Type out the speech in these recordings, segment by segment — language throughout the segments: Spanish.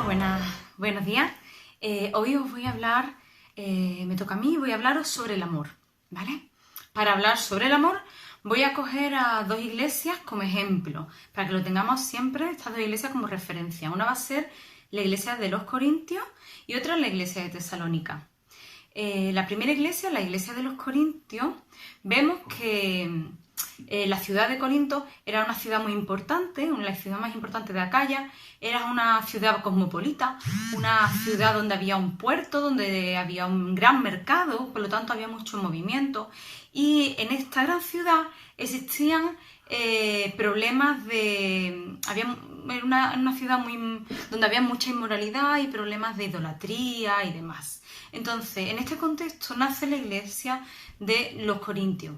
Buenos días. Hoy os voy a hablar, me toca a mí, voy a hablaros sobre el amor, ¿vale? Para hablar sobre el amor voy a coger a dos iglesias como ejemplo, para que lo tengamos siempre, estas dos iglesias como referencia. Una va a ser la iglesia de los Corintios y otra la iglesia de Tesalónica. La primera iglesia, la iglesia de los Corintios, vemos que la ciudad de Corinto era una ciudad muy importante, la ciudad más importante de Acaya, era una ciudad cosmopolita, una ciudad donde había un puerto, donde había un gran mercado, por lo tanto había mucho movimiento, y en esta gran ciudad existían problemas de... Era una ciudad donde había mucha inmoralidad y problemas de idolatría y demás. Entonces, en este contexto nace la iglesia de los Corintios.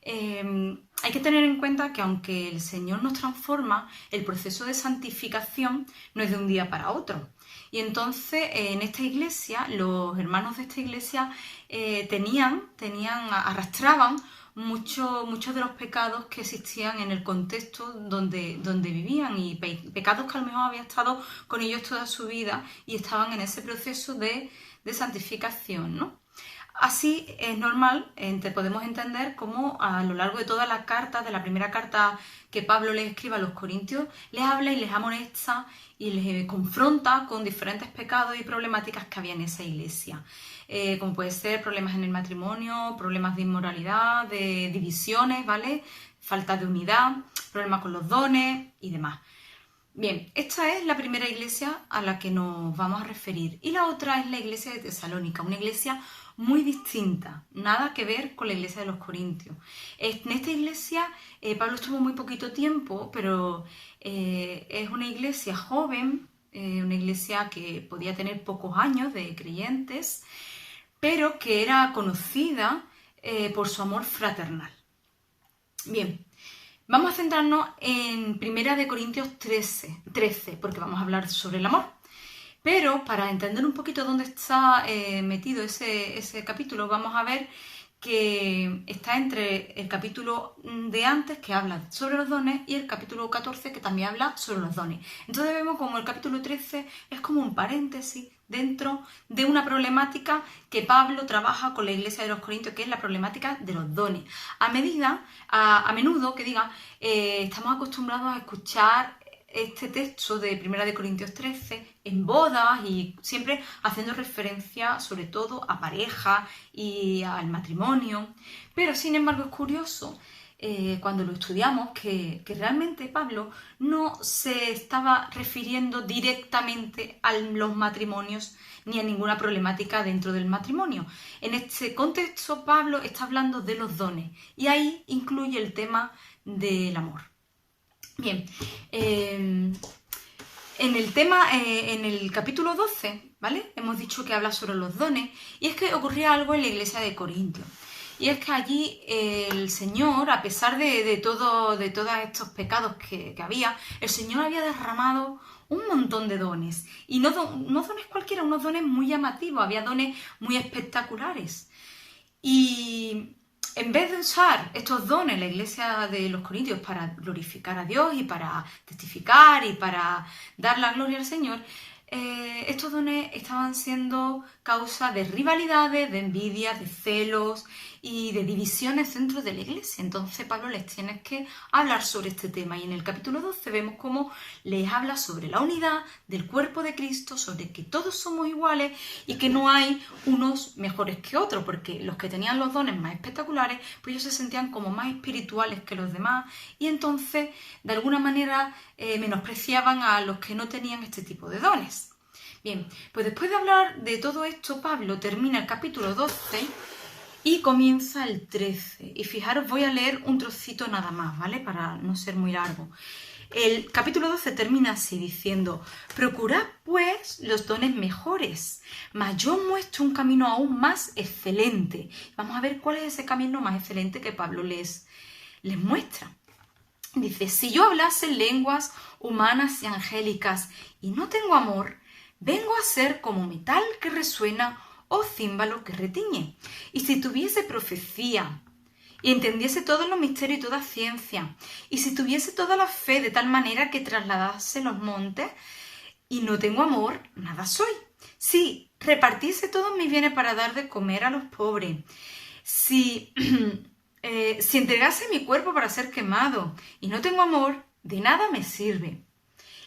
Hay que tener en cuenta que aunque el Señor nos transforma, el proceso de santificación no es de un día para otro. Y entonces en esta iglesia, los hermanos de esta iglesia arrastraban muchos de los pecados que existían en el contexto donde vivían y pecados que a lo mejor habían estado con ellos toda su vida y estaban en ese proceso de santificación, ¿no? Así es normal, podemos entender cómo a lo largo de todas las cartas, de la primera carta que Pablo les escribe a los Corintios, les habla y les amonesta y les confronta con diferentes pecados y problemáticas que había en esa iglesia. Como puede ser problemas en el matrimonio, problemas de inmoralidad, de divisiones, ¿vale? Falta de unidad, problemas con los dones y demás. Bien, esta es la primera iglesia a la que nos vamos a referir. Y la otra es la iglesia de Tesalónica, una iglesia muy distinta, nada que ver con la iglesia de los Corintios. En esta iglesia Pablo estuvo muy poquito tiempo, pero es una iglesia joven, una iglesia que podía tener pocos años de creyentes, pero que era conocida por su amor fraternal. Bien. Vamos a centrarnos en 1 Corintios 13, porque vamos a hablar sobre el amor. Pero para entender un poquito dónde está metido ese capítulo, vamos a ver que está entre el capítulo de antes, que habla sobre los dones, y el capítulo 14, que también habla sobre los dones. Entonces vemos como el capítulo 13 es como un paréntesis dentro de una problemática que Pablo trabaja con la iglesia de los Corintios, que es la problemática de los dones. A menudo, estamos acostumbrados a escuchar este texto de 1 Corintios 13 en bodas y siempre haciendo referencia sobre todo a pareja y al matrimonio. Pero sin embargo es curioso cuando lo estudiamos que realmente Pablo no se estaba refiriendo directamente a los matrimonios ni a ninguna problemática dentro del matrimonio. En este contexto Pablo está hablando de los dones y ahí incluye el tema del amor. Bien, en el capítulo 12, ¿vale? Hemos dicho que habla sobre los dones y es que ocurría algo en la iglesia de Corintios. Y es que allí el Señor, a pesar de todos estos pecados que había, el Señor había derramado un montón de dones. Y no dones cualquiera, unos dones muy llamativos, había dones muy espectaculares. Y en vez de usar estos dones la iglesia de los Corintios para glorificar a Dios y para testificar y para dar la gloria al Señor, estos dones estaban siendo causa de rivalidades, de envidias, de celos y de divisiones dentro de la iglesia. Entonces Pablo les tiene que hablar sobre este tema y en el capítulo 12 vemos cómo les habla sobre la unidad del cuerpo de Cristo, sobre que todos somos iguales y que no hay unos mejores que otros, porque los que tenían los dones más espectaculares, pues ellos se sentían como más espirituales que los demás y entonces de alguna manera menospreciaban a los que no tenían este tipo de dones. Bien, pues después de hablar de todo esto, Pablo termina el capítulo 12 y comienza el 13. Y fijaros, voy a leer un trocito nada más, ¿vale? Para no ser muy largo. El capítulo 12 termina así diciendo: procurad pues los dones mejores, mas yo muestro un camino aún más excelente. Vamos a ver cuál es ese camino más excelente que Pablo les muestra. Dice: si yo hablase lenguas humanas y angélicas y no tengo amor, vengo a ser como metal que resuena o címbalo que retiñe. Y si tuviese profecía y entendiese todos los misterios y toda ciencia, y si tuviese toda la fe de tal manera que trasladase los montes, y no tengo amor, nada soy. Si repartiese todos mis bienes para dar de comer a los pobres, si, si entregase mi cuerpo para ser quemado y no tengo amor, de nada me sirve.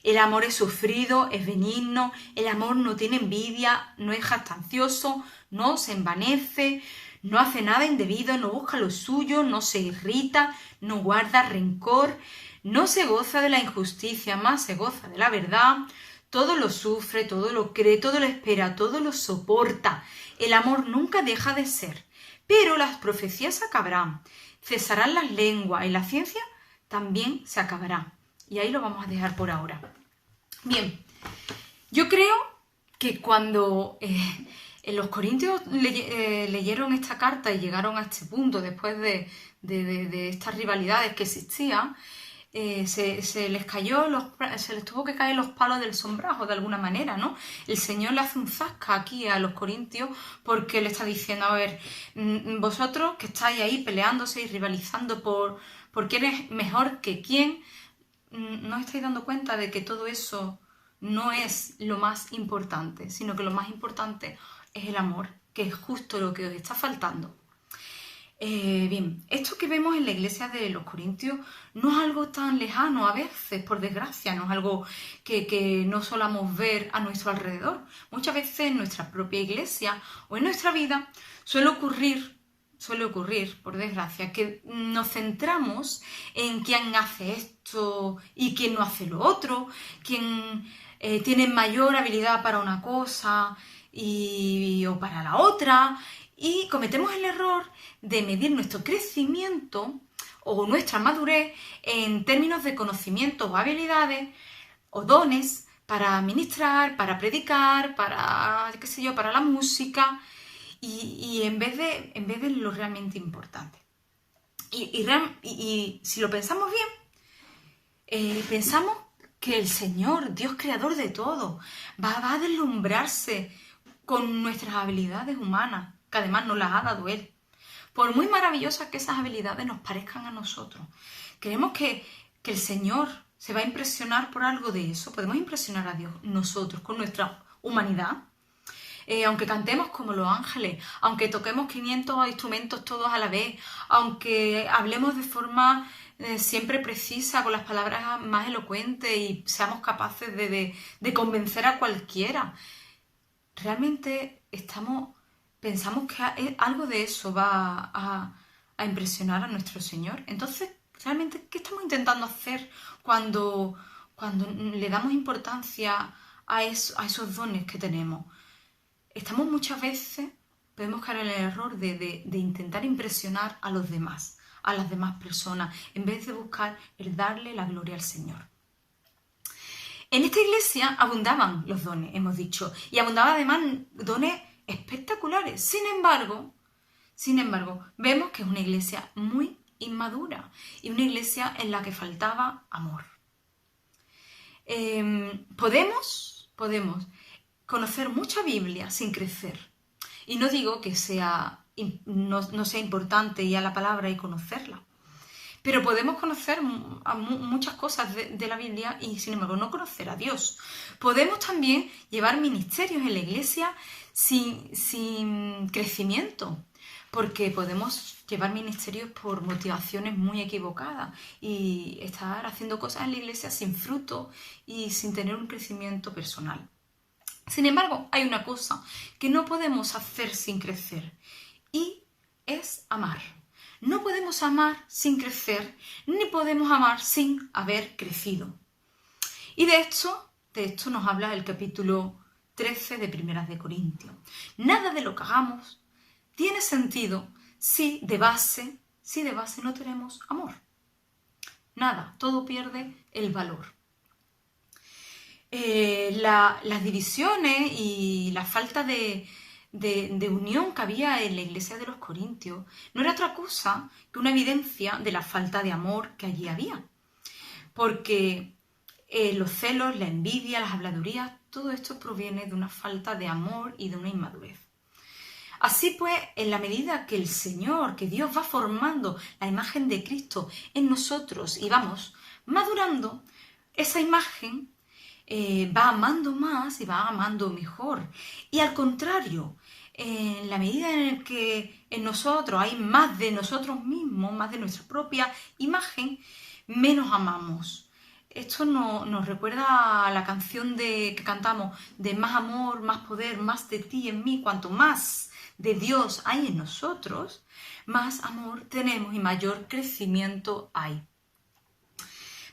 El amor es sufrido, es benigno, el amor no tiene envidia, no es jactancioso, no se envanece, no hace nada indebido, no busca lo suyo, no se irrita, no guarda rencor, no se goza de la injusticia, más se goza de la verdad. Todo lo sufre, todo lo cree, todo lo espera, todo lo soporta. El amor nunca deja de ser. Pero las profecías acabarán, cesarán las lenguas y la ciencia también se acabará. Y ahí lo vamos a dejar por ahora. Bien, yo creo que cuando los corintios leyeron esta carta y llegaron a este punto, después de estas rivalidades que existían, se les tuvo que caer los palos del sombrajo de alguna manera, ¿no? El Señor le hace un zasca aquí a los corintios porque le está diciendo, a ver, vosotros que estáis ahí peleándose y rivalizando por quién es mejor que quién, no os estáis dando cuenta de que todo eso no es lo más importante, sino que lo más importante es el amor, que es justo lo que os está faltando. Bien, esto que vemos en la iglesia de los Corintios no es algo tan lejano a veces, por desgracia, no es algo que no solamos ver a nuestro alrededor. Muchas veces en nuestra propia iglesia o en nuestra vida suele ocurrir, por desgracia, que nos centramos en quién hace esto y quién no hace lo otro, quién tiene mayor habilidad para una cosa o para la otra, y cometemos el error de medir nuestro crecimiento o nuestra madurez en términos de conocimientos o habilidades o dones para ministrar, para predicar, para, qué sé yo, para la música, y en vez de lo realmente importante. Y si lo pensamos bien, pensamos que el Señor, Dios creador de todo, va a deslumbrarse con nuestras habilidades humanas, que además nos las ha dado Él. Por muy maravillosas que esas habilidades nos parezcan a nosotros, creemos que el Señor se va a impresionar por algo de eso. Podemos impresionar a Dios nosotros con nuestra humanidad. Aunque cantemos como los ángeles, aunque toquemos 500 instrumentos todos a la vez, aunque hablemos de forma siempre precisa, con las palabras más elocuentes y seamos capaces de convencer a cualquiera, realmente pensamos que algo de eso va a impresionar a nuestro Señor. Entonces, realmente, ¿qué estamos intentando hacer cuando le damos importancia a esos dones que tenemos? Estamos muchas veces, podemos caer en el error de intentar impresionar a los demás, a las demás personas, en vez de buscar el darle la gloria al Señor. En esta iglesia abundaban los dones, hemos dicho, y abundaban además dones espectaculares. Sin embargo, vemos que es una iglesia muy inmadura y una iglesia en la que faltaba amor. Podemos conocer mucha Biblia sin crecer. Y no digo que no sea importante ir a la palabra y conocerla. Pero podemos conocer muchas cosas de la Biblia y, sin embargo, no conocer a Dios. Podemos también llevar ministerios en la iglesia sin crecimiento, porque podemos llevar ministerios por motivaciones muy equivocadas y estar haciendo cosas en la iglesia sin fruto y sin tener un crecimiento personal. Sin embargo, hay una cosa que no podemos hacer sin crecer y es amar. No podemos amar sin crecer, ni podemos amar sin haber crecido. Y de esto nos habla el capítulo 13 de Primeras de Corintios. Nada de lo que hagamos tiene sentido si de base no tenemos amor. Nada, todo pierde el valor. Las divisiones y la falta de unión que había en la iglesia de los Corintios no era otra cosa que una evidencia de la falta de amor que allí había. Porque los celos, la envidia, las habladurías, todo esto proviene de una falta de amor y de una inmadurez. Así pues, en la medida que el Señor, que Dios va formando la imagen de Cristo en nosotros y vamos madurando, esa imagen va amando más y va amando mejor. Y al contrario, en la medida en que en nosotros hay más de nosotros mismos, más de nuestra propia imagen, menos amamos. Esto nos recuerda a la canción que cantamos de más amor, más poder, más de ti en mí. Cuanto más de Dios hay en nosotros, más amor tenemos y mayor crecimiento hay.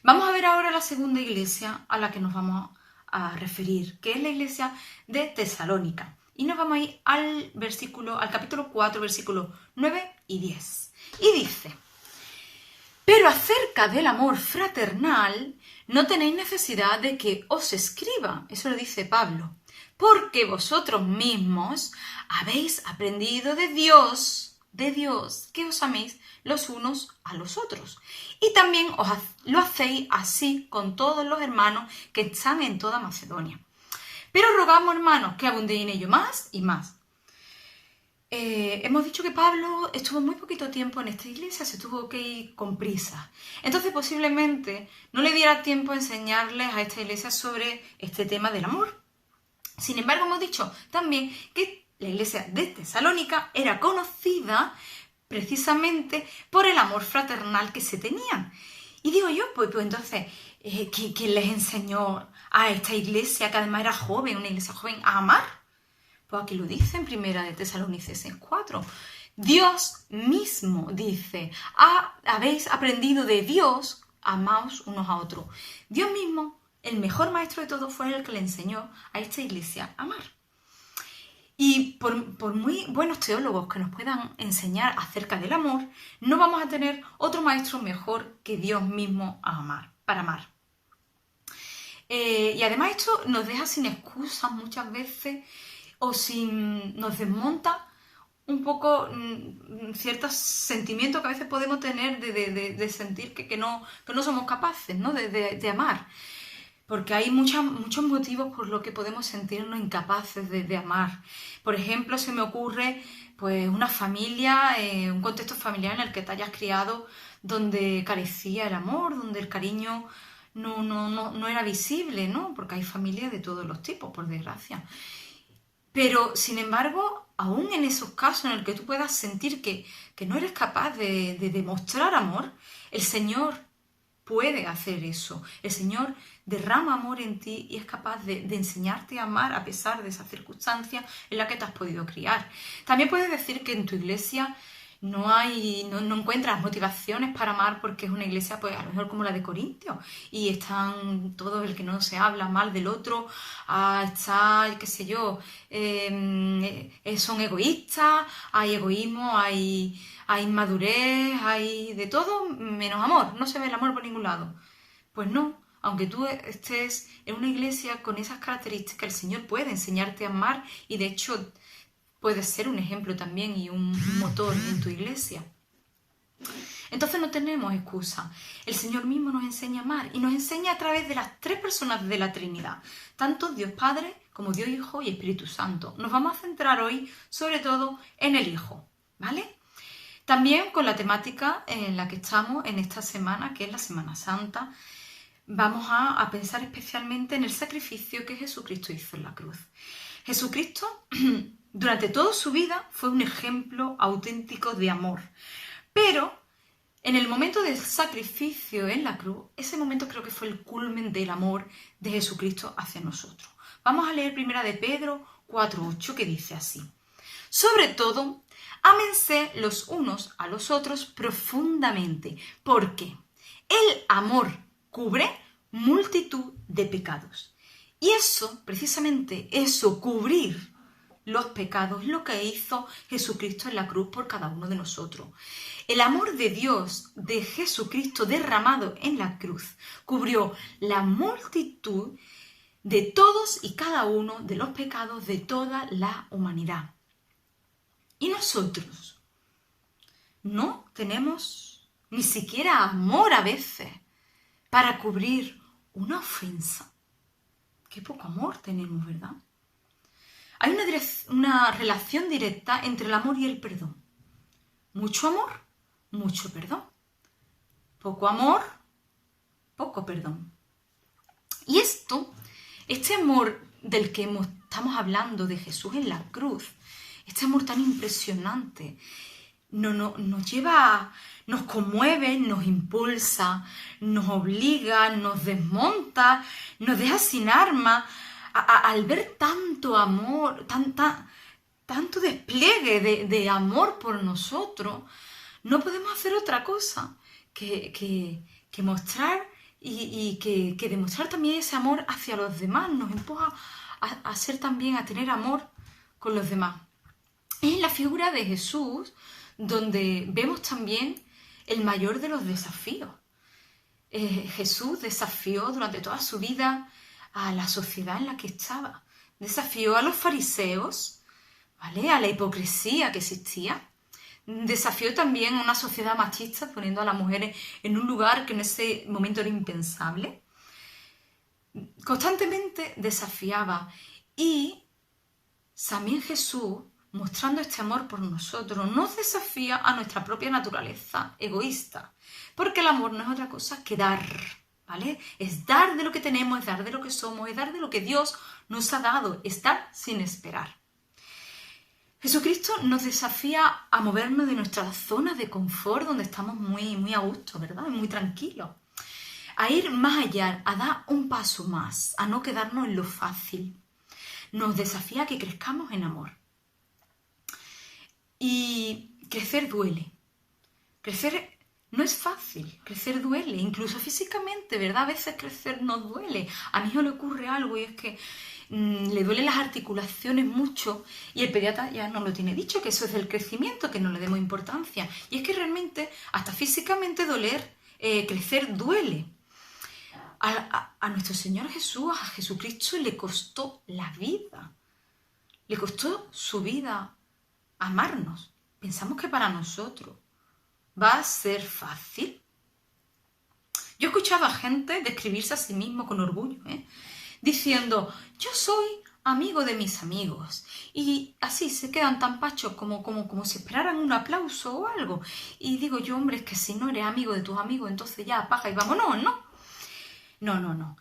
Vamos a ver ahora la segunda iglesia a la que nos vamos a referir, que es la iglesia de Tesalónica. Y nos vamos a ir al capítulo 4, versículos 9 y 10. Y dice: pero acerca del amor fraternal, no tenéis necesidad de que os escriba. Eso lo dice Pablo. Porque vosotros mismos habéis aprendido de Dios, que os améis los unos a los otros. Y también lo hacéis así con todos los hermanos que están en toda Macedonia. Pero rogamos, hermanos, que abundéis en ello más y más. Hemos dicho que Pablo estuvo muy poquito tiempo en esta iglesia, se tuvo que ir con prisa. Entonces posiblemente no le diera tiempo a enseñarles a esta iglesia sobre este tema del amor. Sin embargo, hemos dicho también que la iglesia de Tesalónica era conocida precisamente por el amor fraternal que se tenían. Y digo yo, pues entonces, ¿quién les enseñó a esta iglesia, que además era joven, una iglesia joven, a amar? Pues aquí lo dice en Primera de Tesalonicenses 4. Dios mismo dice: habéis aprendido de Dios, amaos unos a otros. Dios mismo, el mejor maestro de todos, fue el que le enseñó a esta iglesia a amar. Y por muy buenos teólogos que nos puedan enseñar acerca del amor, no vamos a tener otro maestro mejor que Dios mismo para amar. Y además esto nos deja sin excusas muchas veces, o nos desmonta un poco ciertos sentimientos que a veces podemos tener de sentir que no somos capaces, ¿no? de amar. Porque hay muchos motivos por los que podemos sentirnos incapaces de amar. Por ejemplo, se me ocurre pues una familia, un contexto familiar en el que te hayas criado donde carecía el amor, donde el cariño no era visible, ¿no? Porque hay familias de todos los tipos, por desgracia. Pero, sin embargo, aún en esos casos en el que tú puedas sentir que no eres capaz de demostrar amor, el Señor puede hacer eso. El Señor derrama amor en ti y es capaz de enseñarte a amar a pesar de esa circunstancia en la que te has podido criar. También puedes decir que en tu iglesia no encuentras motivaciones para amar porque es una iglesia, pues a lo mejor como la de Corintios, y están todos, el que no se habla mal del otro, está, qué sé yo, son egoístas, hay egoísmo, hay inmadurez, hay de todo menos amor, no se ve el amor por ningún lado. Pues no, aunque tú estés en una iglesia con esas características, el Señor puede enseñarte a amar y de hecho puede ser un ejemplo también y un motor en tu iglesia. Entonces no tenemos excusa. El Señor mismo nos enseña a amar y nos enseña a través de las tres personas de la Trinidad, tanto Dios Padre como Dios Hijo y Espíritu Santo. Nos vamos a centrar hoy sobre todo en el Hijo, ¿vale? También con la temática en la que estamos en esta semana, que es la Semana Santa, vamos a pensar especialmente en el sacrificio que Jesucristo hizo en la cruz. Jesucristo, durante toda su vida, fue un ejemplo auténtico de amor. Pero en el momento del sacrificio en la cruz, ese momento creo que fue el culmen del amor de Jesucristo hacia nosotros. Vamos a leer primera de Pedro 4:8, que dice así: sobre todo, ámense los unos a los otros profundamente, porque el amor cubre multitud de pecados. Y eso, precisamente eso, cubrir los pecados, lo que hizo Jesucristo en la cruz por cada uno de nosotros. El amor de Dios, de Jesucristo derramado en la cruz, cubrió la multitud de todos y cada uno de los pecados de toda la humanidad. Y nosotros no tenemos ni siquiera amor a veces para cubrir una ofensa. Qué poco amor tenemos, ¿verdad? Hay una relación directa entre el amor y el perdón. Mucho amor, mucho perdón. Poco amor, poco perdón. Y esto Este amor del que estamos hablando de Jesús en la cruz, este amor tan impresionante, nos lleva, nos conmueve, nos impulsa, nos obliga, nos desmonta, nos deja sin armas. Al ver tanto amor, tanto despliegue de amor por nosotros, no podemos hacer otra cosa que mostrar y que demostrar también ese amor hacia los demás. Nos empuja a ser también, a tener amor con los demás. Es en la figura de Jesús donde vemos también el mayor de los desafíos. Jesús desafió durante toda su vida a la sociedad en la que estaba. Desafió a los fariseos, ¿vale? A la hipocresía que existía. Desafió también a una sociedad machista, poniendo a las mujeres en un lugar que en ese momento era impensable. Constantemente desafiaba. Y también Jesús, mostrando este amor por nosotros, nos desafía a nuestra propia naturaleza egoísta. Porque el amor no es otra cosa que dar, ¿vale? Es dar de lo que tenemos, es dar de lo que somos, es dar de lo que Dios nos ha dado, es dar sin esperar. Jesucristo nos desafía a movernos de nuestra zona de confort, donde estamos muy a gusto, ¿verdad? Muy tranquilos. A ir más allá, a dar un paso más, a no quedarnos en lo fácil. Nos desafía a que crezcamos en amor. Y crecer duele. Crecer no es fácil, crecer duele, incluso físicamente, ¿verdad? A veces crecer nos duele. A mi hijo le ocurre algo y es que le duelen las articulaciones mucho y el pediatra ya nos lo tiene dicho, que eso es del crecimiento, que no le demos importancia. Y es que realmente, hasta físicamente crecer duele. A nuestro Señor Jesús, a Jesucristo, le costó la vida. Le costó su vida amarnos. Pensamos que para nosotros va a ser fácil. Yo he escuchado a gente describirse a sí mismo con orgullo, diciendo, yo soy amigo de mis amigos. Y así se quedan tan pachos como si esperaran un aplauso o algo. Y digo yo, hombre, es que si no eres amigo de tus amigos, entonces ya apaga y vámonos, ¿no? No.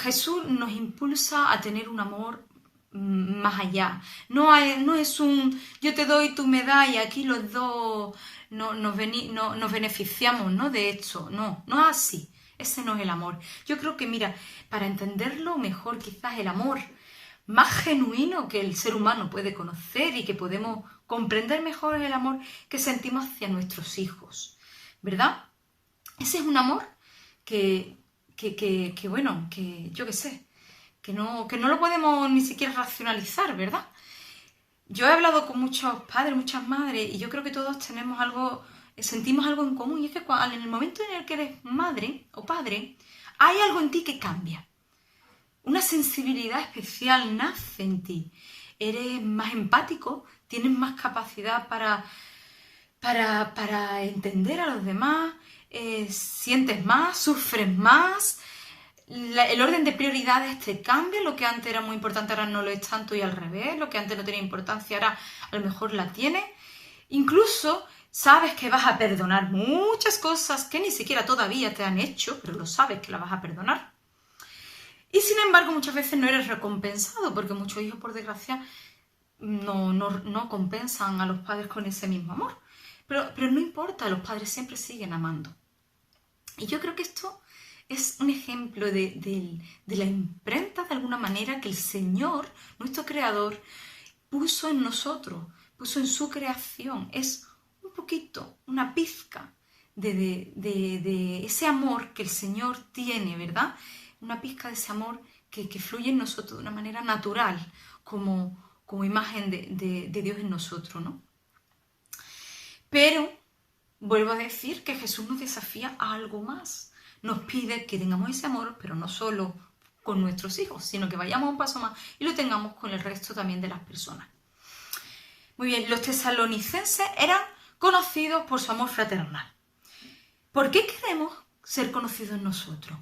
Jesús nos impulsa a tener un amor más allá. No es un yo te doy, tú me das y aquí los dos nos beneficiamos, ¿no? De hecho, no es así. Ese no es el amor. Yo creo que, mira, para entenderlo mejor, quizás el amor más genuino que el ser humano puede conocer y que podemos comprender mejor es el amor que sentimos hacia nuestros hijos, ¿verdad? Ese es un amor que yo qué sé, que no lo podemos ni siquiera racionalizar, ¿verdad? Yo he hablado con muchos padres, muchas madres, y yo creo que todos sentimos algo en común, y es que en el momento en el que eres madre o padre, hay algo en ti que cambia. Una sensibilidad especial nace en ti. Eres más empático, tienes más capacidad para entender a los demás, sientes más, sufres más. El orden de prioridades te cambia, lo que antes era muy importante ahora no lo es tanto y al revés, lo que antes no tenía importancia ahora a lo mejor la tiene. Incluso sabes que vas a perdonar muchas cosas que ni siquiera todavía te han hecho, pero lo sabes que las vas a perdonar. Y sin embargo muchas veces no eres recompensado porque muchos hijos, por desgracia, no compensan a los padres con ese mismo amor. Pero no importa, los padres siempre siguen amando. Y yo creo que esto es un ejemplo de la imprenta, de alguna manera, que el Señor, nuestro Creador, puso en nosotros, puso en su creación. Es un poquito, una pizca de ese amor que el Señor tiene, ¿verdad? Una pizca de ese amor que fluye en nosotros de una manera natural, como imagen de Dios en nosotros, ¿no? Pero vuelvo a decir que Jesús nos desafía a algo más. Nos pide que tengamos ese amor, pero no solo con nuestros hijos, sino que vayamos un paso más y lo tengamos con el resto también de las personas. Muy bien, los tesalonicenses eran conocidos por su amor fraternal. ¿Por qué queremos ser conocidos nosotros?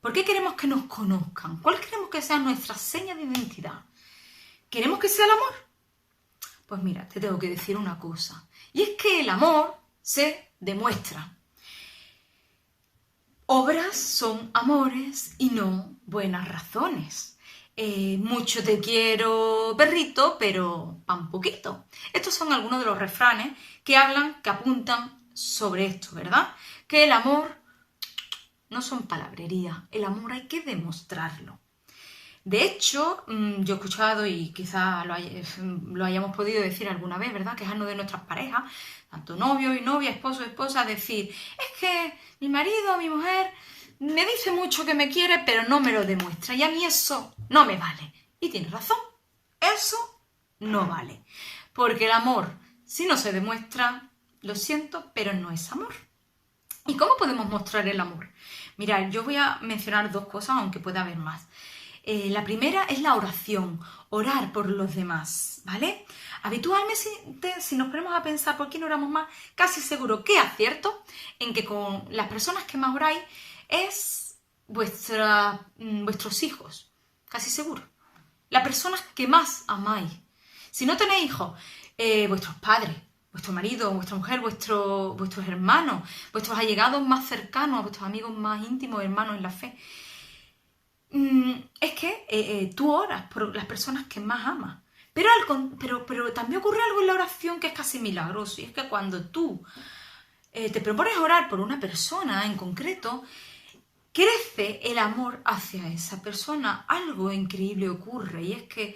¿Por qué queremos que nos conozcan? ¿Cuál queremos que sea nuestra seña de identidad? ¿Queremos que sea el amor? Pues mira, te tengo que decir una cosa. Y es que el amor se demuestra. Obras son amores y no buenas razones. mucho te quiero, perrito, pero pan poquito. Estos son algunos de los refranes que hablan, que apuntan sobre esto, ¿verdad? Que el amor no son palabrerías, el amor hay que demostrarlo. De hecho, yo he escuchado, y quizás lo hayamos podido decir alguna vez, ¿verdad? Quejarnos de nuestras parejas, tanto novio y novia, esposo y esposa, decir, es que mi marido, mi mujer, me dice mucho que me quiere, pero no me lo demuestra, y a mí eso no me vale. Y tienes razón, eso no vale. Porque el amor, si no se demuestra, lo siento, pero no es amor. ¿Y cómo podemos mostrar el amor? Mirad, yo voy a mencionar dos cosas, aunque pueda haber más. La primera es la oración, orar por los demás, ¿vale? Habitualmente, si nos ponemos a pensar por qué no oramos más, casi seguro que acierto en que con las personas que más oráis es vuestros hijos, casi seguro. Las personas que más amáis. Si no tenéis hijos, vuestros padres, vuestro marido, vuestra mujer, vuestros hermanos, vuestros allegados más cercanos, vuestros amigos más íntimos, hermanos en la fe. Es que tú oras por las personas que más amas. Pero también ocurre algo en la oración que es casi milagroso. Y es que cuando tú te propones orar por una persona en concreto, crece el amor hacia esa persona. Algo increíble ocurre. Y es que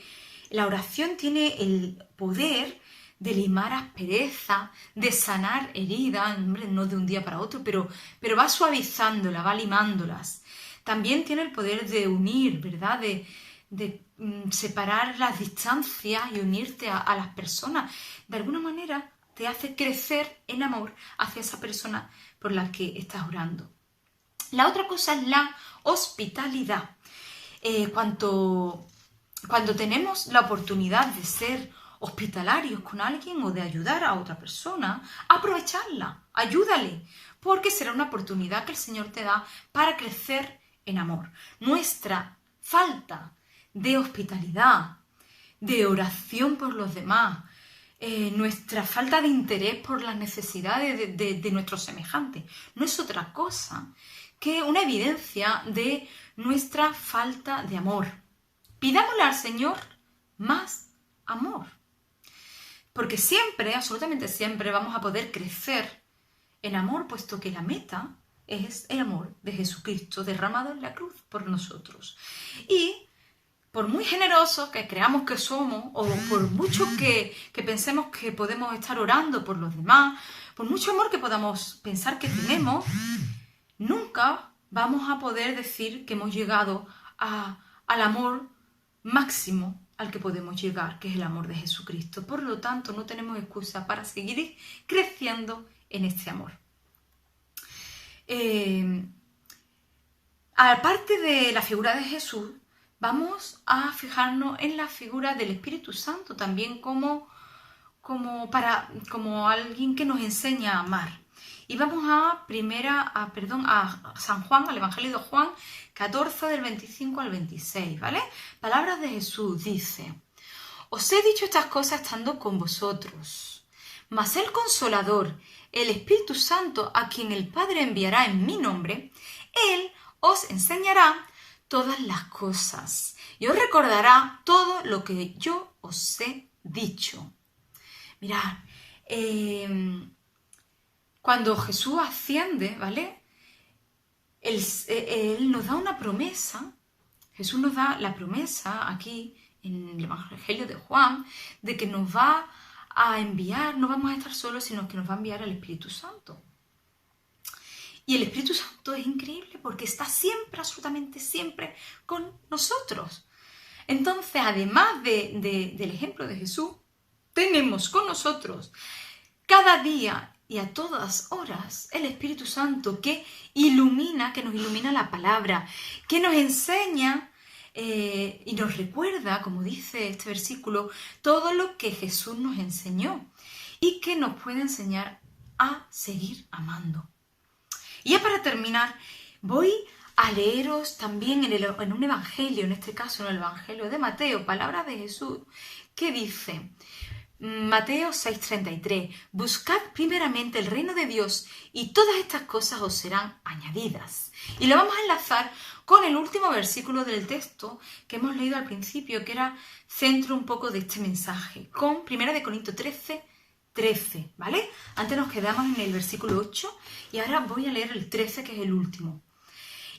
la oración tiene el poder de limar aspereza, de sanar heridas, hombre, no de un día para otro, pero va suavizándolas, va limándolas. También tiene el poder de unir, ¿verdad? De separar las distancias y unirte a las personas. De alguna manera te hace crecer en amor hacia esa persona por la que estás orando. La otra cosa es la hospitalidad. Cuando tenemos la oportunidad de ser hospitalarios con alguien o de ayudar a otra persona, aprovecharla, ayúdale, porque será una oportunidad que el Señor te da para crecer en amor. Nuestra falta de hospitalidad, de oración por los demás, nuestra falta de interés por las necesidades de nuestros semejantes, no es otra cosa que una evidencia de nuestra falta de amor. Pidámosle al Señor más amor, porque siempre, absolutamente siempre, vamos a poder crecer en amor, puesto que la meta es el amor de Jesucristo derramado en la cruz por nosotros. Y por muy generosos que creamos que somos, o por mucho que pensemos que podemos estar orando por los demás, por mucho amor que podamos pensar que tenemos, nunca vamos a poder decir que hemos llegado al amor máximo al que podemos llegar, que es el amor de Jesucristo. Por lo tanto, no tenemos excusa para seguir creciendo en este amor. Aparte de la figura de Jesús, vamos a fijarnos en la figura del Espíritu Santo también como alguien que nos enseña a amar. Y vamos a San Juan, al Evangelio de Juan 14, del 25 al 26, ¿vale? Palabras de Jesús, dice: Os he dicho estas cosas estando con vosotros, mas el Consolador, el Espíritu Santo, a quien el Padre enviará en mi nombre, Él os enseñará todas las cosas y os recordará todo lo que yo os he dicho. Mirad, cuando Jesús asciende, ¿vale? Él nos da una promesa. Jesús nos da la promesa aquí en el Evangelio de Juan de que nos va a enviar, no vamos a estar solos, sino que nos va a enviar al Espíritu Santo. Y el Espíritu Santo es increíble porque está siempre, absolutamente siempre con nosotros. Entonces, además del ejemplo de Jesús, tenemos con nosotros cada día y a todas horas el Espíritu Santo que nos ilumina la palabra, que nos enseña y nos recuerda, como dice este versículo, todo lo que Jesús nos enseñó y que nos puede enseñar a seguir amando. Y ya para terminar, voy a leeros también en un evangelio, en este caso en el Evangelio de Mateo, palabras de Jesús, que dice, Mateo 6:33, buscad primeramente el reino de Dios y todas estas cosas os serán añadidas. Y lo vamos a enlazar con el último versículo del texto que hemos leído al principio, que era centro un poco de este mensaje, con 1 Corintios 13, ¿vale? Antes nos quedamos en el versículo 8 y ahora voy a leer el 13, que es el último.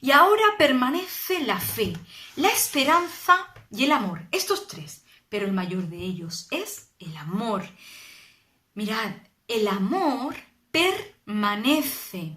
Y ahora permanece la fe, la esperanza y el amor, estos tres, pero el mayor de ellos es el amor. Mirad, el amor permanece.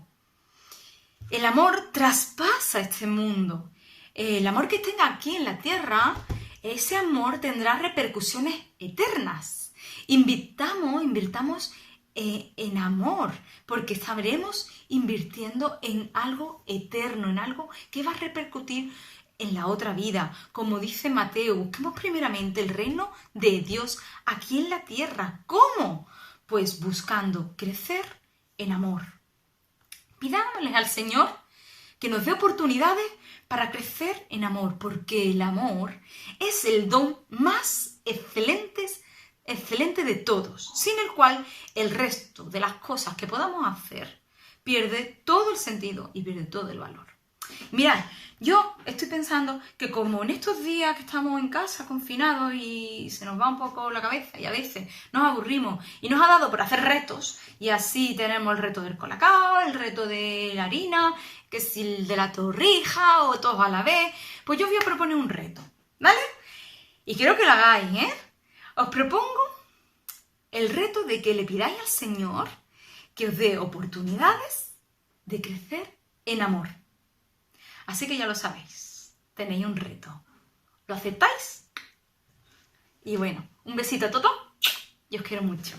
El amor traspasa este mundo. El amor que tenga aquí en la tierra, ese amor tendrá repercusiones eternas. Invirtamos en amor, porque estaremos invirtiendo en algo eterno, en algo que va a repercutir en la otra vida. Como dice Mateo, busquemos primeramente el reino de Dios aquí en la tierra. ¿Cómo? Pues buscando crecer en amor. Pidámosles al Señor que nos dé oportunidades para crecer en amor, porque el amor es el don más excelente de todos, sin el cual el resto de las cosas que podamos hacer pierde todo el sentido y pierde todo el valor. Mirad, yo estoy pensando que como en estos días que estamos en casa confinados y se nos va un poco la cabeza y a veces nos aburrimos y nos ha dado por hacer retos, y así tenemos el reto del colacao, el reto de la harina, que es el de la torrija o todos a la vez, pues yo voy a proponer un reto, ¿vale? Y quiero que lo hagáis, ¿eh? Os propongo el reto de que le pidáis al Señor que os dé oportunidades de crecer en amor. Así que ya lo sabéis, tenéis un reto. ¿Lo aceptáis? Y bueno, un besito a todos y os quiero mucho.